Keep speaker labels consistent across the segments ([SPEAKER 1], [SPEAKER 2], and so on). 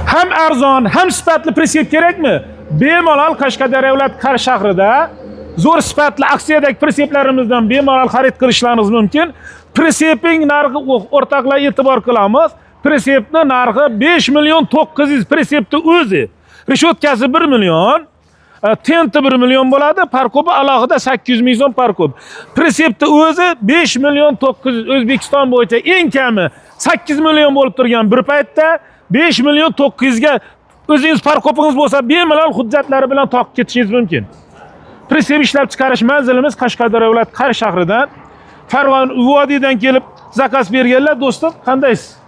[SPEAKER 1] Hem arzon, hem sifatli pritsep kerakmi? Bemalol Qashqadaryo viloyati Qarish shahrida zo'r sifatli aksiyadagi pritseplarimizdan bemalol xarid qilishlaringiz mumkin. Pritsepning narxi o'rtoqlar e'tibor qilamiz. Pritsepning narxi 5 million 900, pritsepning o'zi. Reshotkasi 1 million. Tenti 1 million bo'ladi, parkobi alohida 800 ming so'm parkob. Pritsepni o'zi 5 million 900, O'zbekiston bo'yicha eng kami 8 million bo'lib turgan bir paytda 5 million 900 ga o'zingiz parkopingiz bo'lsa, bemalol hujjatlari bilan topib ketishingiz mumkin. Pritsep ishlab chiqarish manzilimiz Qashqadaryo viloyati Qarish shahridan. Farg'ona vodiydan kelib zakaz berganlar, do'stim, qandaysiz?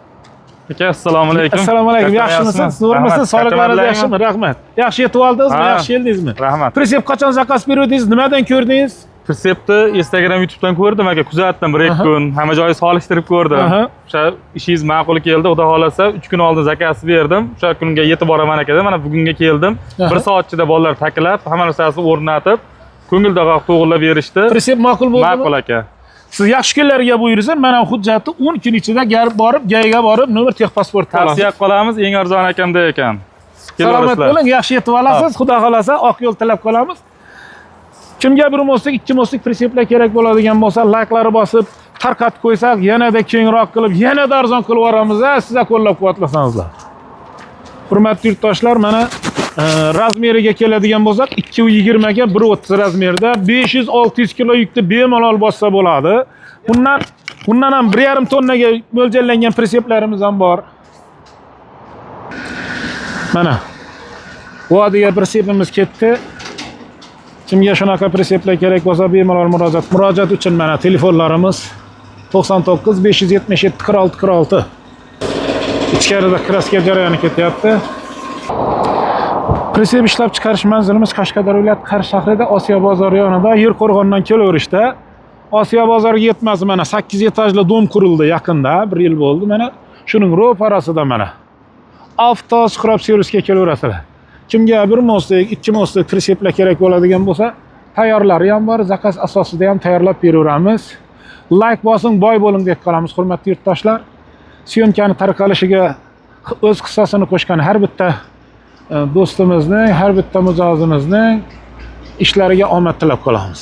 [SPEAKER 2] Aka, assalomu alaykum.
[SPEAKER 1] Assalomu alaykum. Yaxshimisiz? Zo'rmisiz? Sog'liqlaringiz yaxshimi? Rahmat. Yaxshi yetib oldingizmi? Yaxshi keldingizmi?
[SPEAKER 2] Rahmat.
[SPEAKER 1] Pritsep qachon zakaz berdingiz? Nimadan ko'rdingiz?
[SPEAKER 2] Pritsepni Instagram, YouTube'dan ko'rdim aka, kuzatdim 1-2 kun. Hamma joyi solishtirib ko'rdim. O'sha ishingiz ma'qul keldi, xudo xolasa 3 kun oldin zakaz berdim. O'sha kunga yetib boraman aka. Mana bugunga keldim. 1 soat ichida bolalar taklab, hamma narsasini o'rnatib, ko'ngildaroq to'g'irlab berishdi.
[SPEAKER 1] Pritsep ma'qul bo'ldimi?
[SPEAKER 2] Ma'qul aka.
[SPEAKER 1] Siz yaxshi kunlarga buyursangiz, mana hujjatni 10 kun ichida borib, joyiga borib, nomer texpasportni olasiz.
[SPEAKER 2] Tavsiya qilamiz, eng arzon akamda ekan.
[SPEAKER 1] Salomat bo'ling, yaxshi yetib olasiz. Xudo xolasa oq yo'l tilab qolamiz. Kimga bir moslik, ikki moslik pritseplar kerak bo'ladigan bo'lsa, like'lari bosib, tarqatib qo'ysak, yanada kengroq qilib, yanada arzon qilib yuboramiz. Sizlar qo'llab-quvvatlasangizlar. Hurmatli yurtdoshlar, mana razmeriga keladigan bo'lsak, 220 ga 130 razmerda 500-600 kilo yukni bemalol bossa bo'ladi. Bundan ham 1,5 tonnaga mo'ljallangan pritseplarimiz ham bor. Mana vodiga pritsepimiz ketdi. Kimga shunaqa pritseplar kerak bo'lsa, bemalol murojaat uchun mana telefonlarimiz 99 577 46 46. Ichkarida kraska jarayoni ketyapti. Pritsep ishlab chiqarish manzilimiz Qashqadaryo viloyati Qarish shahrida, Osiyo bozori yonida, Yerqo'rg'ondan kelaverishda. Osiyo bozoriga yetmaz, mana 8 etajli dom qurildi yaqinda, 1 yil bo'ldi. Mana shuning ro'parasida mana avto scrub servisga kelaverasizlar. Kimga bir moslik, ikki moslik pritseplar kerak bo'ladigan bo'lsa, tayyorlari ham bor, zakaz asosida ham tayyorlab beraveramiz. Like bosing, boy bo'ling deb qolamiz, hurmatli yurtdoshlar. Syomkani tarqalishiga o'z hissasini qo'shgan har bitta do'stimizning, har bitta mijozimizning ishlariga omad tilab qolamiz.